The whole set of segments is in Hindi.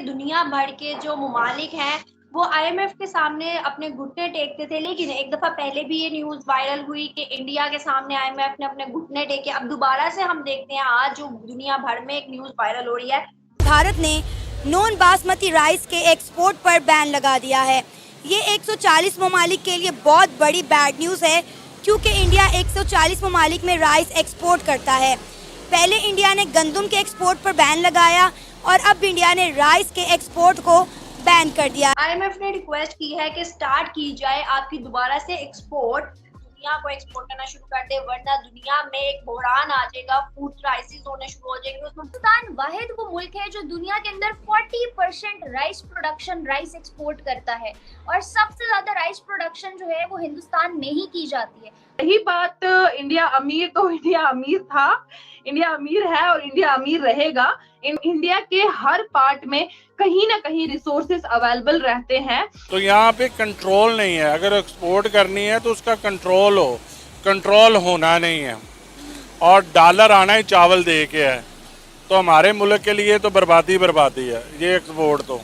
दुनिया भर के जो ममालिक हैं वो आईएमएफ के सामने अपने घुटने टेकते थे, लेकिन एक दफा पहले भी ये न्यूज वायरल हुई कि इंडिया के सामने आईएमएफ ने अपने घुटने टेके। अब दोबारा से हम देखते हैं आज जो दुनिया भर में एक न्यूज वायरल हो रही है। भारत ने नॉन बासमती राइस के एक्सपोर्ट पर बैन लगा दिया है। ये 140 ममालिक के लिए बहुत बड़ी बैड न्यूज़ है, क्योंकि इंडिया 140 ममालिक में राइस एक्सपोर्ट करता है। पहले इंडिया ने गंदम के एक्सपोर्ट पर बैन लगाया और अब इंडिया ने राइस के एक्सपोर्ट को बैन कर दिया। आईएमएफ ने रिक्वेस्ट की है कि स्टार्ट की जाए आपकी दोबारा से एक्सपोर्ट, दुनिया को एक्सपोर्ट करना शुरू कर दे, वरना दुनिया में एक बहरान आ जाएगा, फूड क्राइसिस होने शुरू हो जाएंगे। उसमें हिंदुस्तान वाहिद वो मुल्क है जो दुनिया के अंदर 40% राइस प्रोडक्शन, राइस एक्सपोर्ट करता है और सबसे ज्यादा राइस प्रोडक्शन जो है वो हिंदुस्तान में ही की जाती है। यही बात इंडिया अमीर तो इंडिया अमीर था, इंडिया अमीर है और इंडिया अमीर रहेगा। इंडिया के हर पार्ट में कहीं ना कहीं रिसोर्सेस अवेलेबल रहते हैं। तो यहाँ पे कंट्रोल नहीं है। अगर एक्सपोर्ट करनी है तो उसका कंट्रोल हो, कंट्रोल होना नहीं है। और डॉलर आना ही चावल दे के है, तो हमारे मुल्क के लिए तो बर्बादी बर्बादी है ये एक्सपोर्ट तो।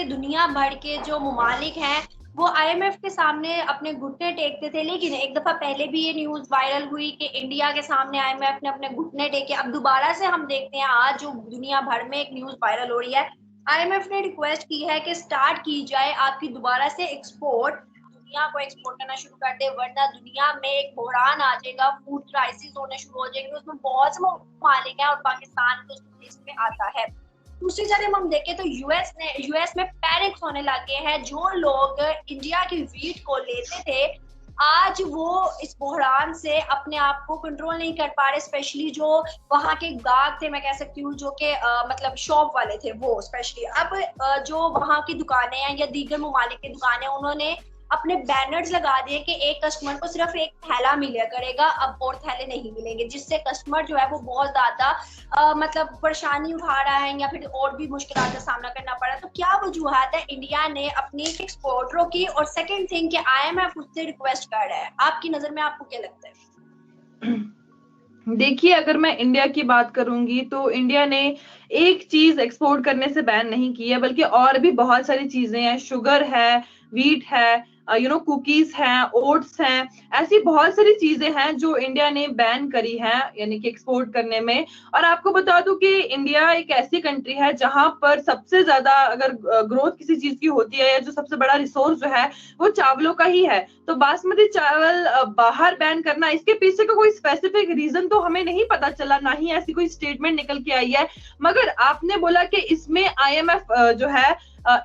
दुनिया भर के जो ममालिक हैं वो आईएमएफ के सामने अपने घुटने टेकते थे, लेकिन एक दफा पहले भी ये न्यूज वायरल हुई कि इंडिया के सामने आईएमएफ ने अपने घुटने टेके। अब दोबारा से हम देखते हैं आज जो दुनिया भर में एक न्यूज वायरल हो रही है। आईएमएफ ने रिक्वेस्ट की है कि स्टार्ट की जाए आपकी दोबारा से एक्सपोर्ट, दुनिया को एक्सपोर्ट करना शुरू कर दे, वरना दुनिया में एक बहरान आ जाएगा, फूड क्राइसिस होने शुरू हो जाएंगे। उसमें बहुत से ममालिक हैं और पाकिस्तान भी उसमें लिस्ट में आता है। दूसरी तरफ हम देखें तो यूएस में पैनिक्स होने लगे हैं। जो लोग इंडिया की वीट को लेते थे आज वो इस बहरान से अपने आप को कंट्रोल नहीं कर पा रहे, स्पेशली जो वहां के गाहक थे, मैं कह सकती हूँ जो कि मतलब शॉप वाले थे वो स्पेशली। अब जो वहां की दुकानें हैं या दीगर ममालिक की दुकानें, उन्होंने अपने बैनर्स लगा दिए कि एक कस्टमर को सिर्फ एक थैला मिला करेगा, अब और थैले नहीं मिलेंगे, जिससे कस्टमर जो है वो बहुत ज्यादा मतलब परेशानी उठा रहा है या फिर और भी मुश्किलात का सामना करना पड़ा। तो क्या वजूहत है इंडिया ने अपनी एक्सपोर्ट रोकी? और सेकंड थिंग कि आईएमएफ उससे रिक्वेस्ट कर रहा है, आपकी नजर में आपको क्या लगता है? देखिए, अगर मैं इंडिया की बात करूंगी तो इंडिया ने एक चीज एक्सपोर्ट करने से बैन नहीं की है, बल्कि और भी बहुत सारी चीजें हैं। शुगर है, वीट है, कुकीज हैं, ओट्स हैं, ऐसी बहुत सारी चीजें हैं जो इंडिया ने बैन करी हैं, यानी कि एक्सपोर्ट करने में। और आपको बता दूं कि इंडिया एक ऐसी कंट्री है जहां पर सबसे ज्यादा अगर ग्रोथ किसी चीज की होती है या जो सबसे बड़ा रिसोर्स जो है वो चावलों का ही है। तो बासमती चावल बाहर बैन करना, इसके पीछे का कोई स्पेसिफिक रीजन तो हमें नहीं पता चला, ना ही ऐसी कोई स्टेटमेंट निकल के आई है। मगर आपने बोला कि इसमें आईएमएफ जो है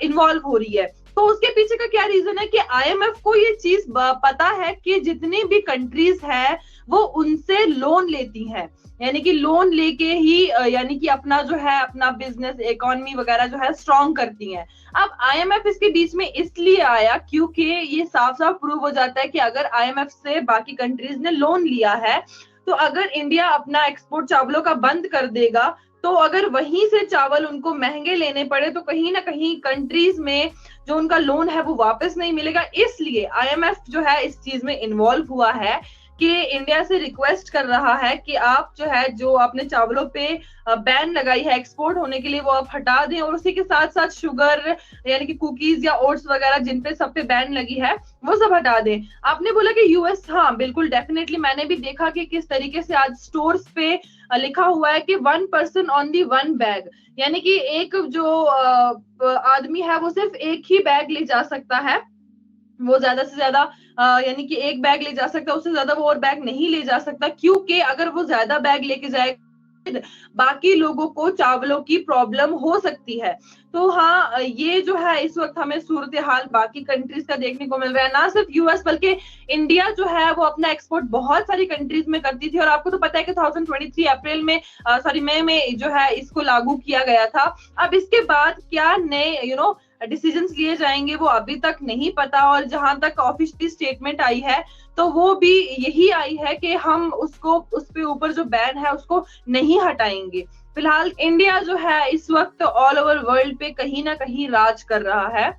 इन्वॉल्व हो रही है, तो उसके पीछे का क्या रीजन है कि आईएमएफ को ये चीज पता है कि जितनी भी कंट्रीज है वो उनसे लोन लेती हैं, यानी कि लोन लेके ही यानी कि अपना जो है अपना बिजनेस, इकोनॉमी वगैरह जो है स्ट्रॉन्ग करती हैं। अब आईएमएफ इसके बीच में इसलिए आया क्योंकि ये साफ साफ प्रूव हो जाता है कि अगर आईएमएफ से बाकी कंट्रीज ने लोन लिया है तो अगर इंडिया अपना एक्सपोर्ट चावलों का बंद कर देगा तो अगर वहीं से चावल उनको महंगे लेने पड़े तो कहीं ना कहीं कंट्रीज में जो उनका लोन है वो वापस नहीं मिलेगा। इसलिए आईएमएफ जो है इस चीज में इन्वॉल्व हुआ है कि इंडिया से रिक्वेस्ट कर रहा है कि आप जो है जो आपने चावलों पे बैन लगाई है एक्सपोर्ट होने के लिए वो आप हटा दें, और उसी के साथ साथ शुगर यानी कि कुकीज या ओट्स वगैरह जिन पे सब पे बैन लगी है वो सब हटा दें। आपने बोला कि यूएस, हाँ बिल्कुल डेफिनेटली मैंने भी देखा कि किस तरीके से आज स्टोर्स पे लिखा हुआ है कि 1 person on the 1 बैग, यानी कि एक जो आदमी है वो सिर्फ एक ही बैग ले जा सकता है, वो ज्यादा से ज्यादा यानी कि एक बैग ले जा सकता है, उससे ज्यादा वो और बैग नहीं ले जा सकता, क्योंकि अगर वो ज्यादा बैग लेके जाए बाकी लोगों को चावलों की प्रॉब्लम हो सकती है। तो हाँ, ये जो है इस वक्त हमें सूरत हाल बाकी कंट्रीज का देखने को मिल रहा है, ना सिर्फ यूएस बल्कि इंडिया जो है वो अपना एक्सपोर्ट बहुत सारी कंट्रीज में करती थी। और आपको तो पता है कि 2023 अप्रैल में मई में जो है इसको लागू किया गया था। अब इसके बाद क्या नए डिसीजंस लिए जाएंगे वो अभी तक नहीं पता, और जहां तक ऑफिशियली स्टेटमेंट आई है तो वो भी यही आई है कि हम उसको उस पे ऊपर जो बैन है उसको नहीं हटाएंगे। फिलहाल इंडिया जो है इस वक्त ऑल ओवर वर्ल्ड पे कहीं ना कहीं राज कर रहा है।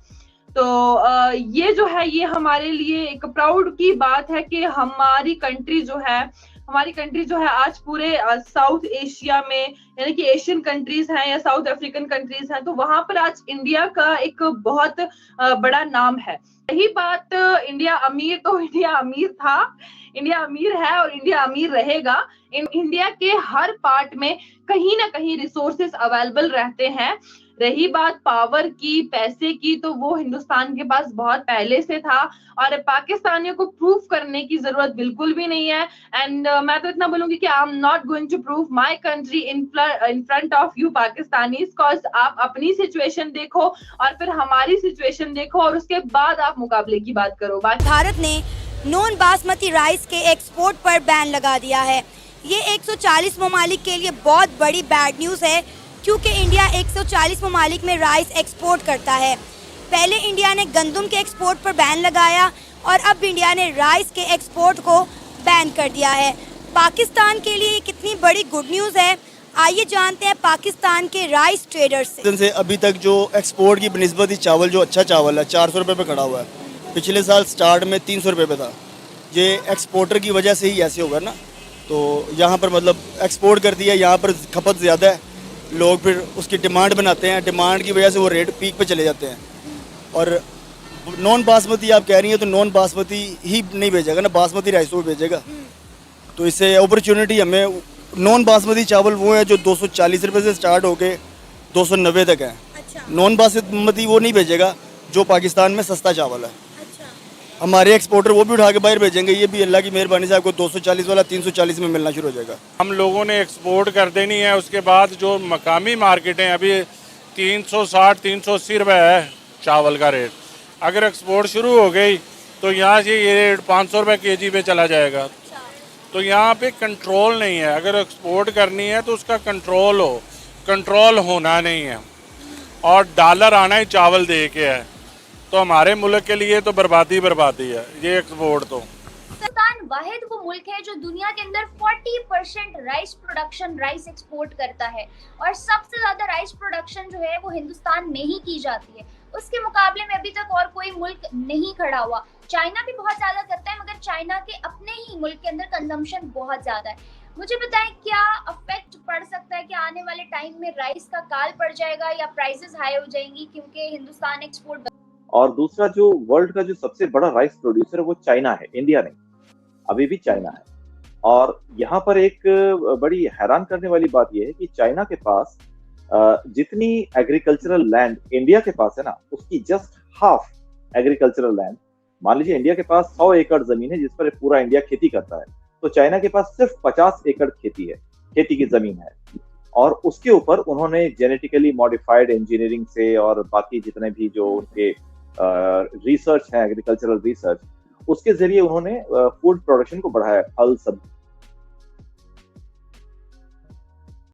तो ये जो है ये हमारे लिए एक प्राउड की बात है कि हमारी कंट्री जो है हमारी कंट्री जो है आज पूरे साउथ एशिया में, यानी कि एशियन कंट्रीज हैं या साउथ अफ्रीकन कंट्रीज हैं, तो वहां पर आज इंडिया का एक बहुत बड़ा नाम है। रही बात इंडिया अमीर, तो इंडिया अमीर था, इंडिया अमीर है और इंडिया अमीर रहेगा। इंडिया के हर पार्ट में कहीं ना कहीं रिसोर्सेस अवेलेबल रहते हैं। रही बात पावर की, पैसे की, तो वो हिंदुस्तान के पास बहुत पहले से था और पाकिस्तानियों को प्रूव करने की जरूरत बिल्कुल भी नहीं है। एंड मैं तो इतना बोलूंगी कि I am not going to prove my country in front of you Pakistanis, cause आप अपनी सिचुएशन देखो और फिर हमारी सिचुएशन देखो और उसके बाद आप मुकाबले की बात करो। भारत ने नॉन बासमती राइस के एक्सपोर्ट पर बैन लगा दिया है। ये 140 ममालिक के लिए बहुत बड़ी बैड न्यूज़ है, क्योंकि इंडिया 140 ममालिक में राइस एक्सपोर्ट करता है। पहले इंडिया ने गंदम के एक्सपोर्ट पर बैन लगाया और अब इंडिया ने राइस के एक्सपोर्ट को बैन कर दिया है। पाकिस्तान के लिए कितनी बड़ी गुड न्यूज़ है, आइए जानते हैं पाकिस्तान के राइस ट्रेडर्स से। अभी तक जो एक्सपोर्ट की बनिस्बत ही चावल, जो अच्छा चावल है, 400 रुपये पे खड़ा हुआ है। पिछले साल स्टार्ट में 300 रुपये पे था। ये एक्सपोर्टर की वजह से ही ऐसे होगा ना, तो यहाँ पर मतलब एक्सपोर्ट कर दिया, यहाँ पर खपत ज़्यादा है, लोग फिर उसकी डिमांड बनाते हैं, डिमांड की वजह से वो रेट पीक पे चले जाते हैं। और नॉन बासमती आप कह रही हैं, तो नॉन बासमती ही नहीं भेजेगा ना, बासमती राइस वो भेजेगा। तो इससे अपॉर्चुनिटी हमें, नॉन बासमती चावल वो है जो 240 रुपये से स्टार्ट होके 290 तक है। नॉन बासमती वो नहीं भेजेगा जो पाकिस्तान में सस्ता चावल है। हमारे एक्सपोर्टर वो भी उठा के बाहर भेजेंगे, ये भी अल्लाह की मेहरबानी से आपको 240 वाला 340 में मिलना शुरू हो जाएगा। हम लोगों ने एक्सपोर्ट कर देनी है, उसके बाद जो मकामी मार्केटें अभी 360-380 रुपये है चावल का रेट, अगर एक्सपोर्ट शुरू हो गई तो यहाँ से ये रेट 500 रुपये केजी पे चला जाएगा। तो यहाँ पे कंट्रोल नहीं है, अगर एक्सपोर्ट करनी है तो उसका कंट्रोल होना नहीं है, और डॉलर आना ही चावल दे के है, तो हमारे मुल्क के लिए तो बर्बादी है ये एक्सपोर्ट। तो पाकिस्तान वाहिद वो मुल्क है जो दुनिया के अंदर 40% राइस एक्सपोर्ट करता है, और सबसे ज्यादा राइस प्रोडक्शन जो है वो हिंदुस्तान में ही की जाती है। उसके मुकाबले में अभी तक और कोई मुल्क नहीं खड़ा हुआ। चाइना भी बहुत ज्यादा करता है, मगर चाइना के अपने ही मुल्क के अंदर कंजम्पशन बहुत ज्यादा है। मुझे बताएं, क्या अफेक्ट पड़ सकता है कि आने वाले टाइम में राइस का काल पड़ जाएगा या प्राइसेस हाई हो जाएंगी क्योंकि हिंदुस्तान एक्सपोर्ट। और दूसरा, जो वर्ल्ड का जो सबसे बड़ा राइस प्रोड्यूसर है वो चाइना है, इंडिया नहीं, अभी भी चाइना है। और यहाँ पर एक बड़ी हैरान करने वाली बात यह है कि चाइना के पास जितनी एग्रीकल्चरल लैंड इंडिया के पास है ना, उसकी जस्ट हाफ एग्रीकल्चरल लैंड। मान लीजिए इंडिया के पास 100 एकड़ जमीन है जिस पर पूरा इंडिया खेती करता है, तो चाइना के पास सिर्फ 50 एकड़ खेती की जमीन है। और उसके ऊपर उन्होंने जेनेटिकली मॉडिफाइड इंजीनियरिंग से और बाकी जितने भी जो उनके रिसर्च है, एग्रीकल्चरल रिसर्च, उसके जरिए उन्होंने फूड प्रोडक्शन को बढ़ाया, फल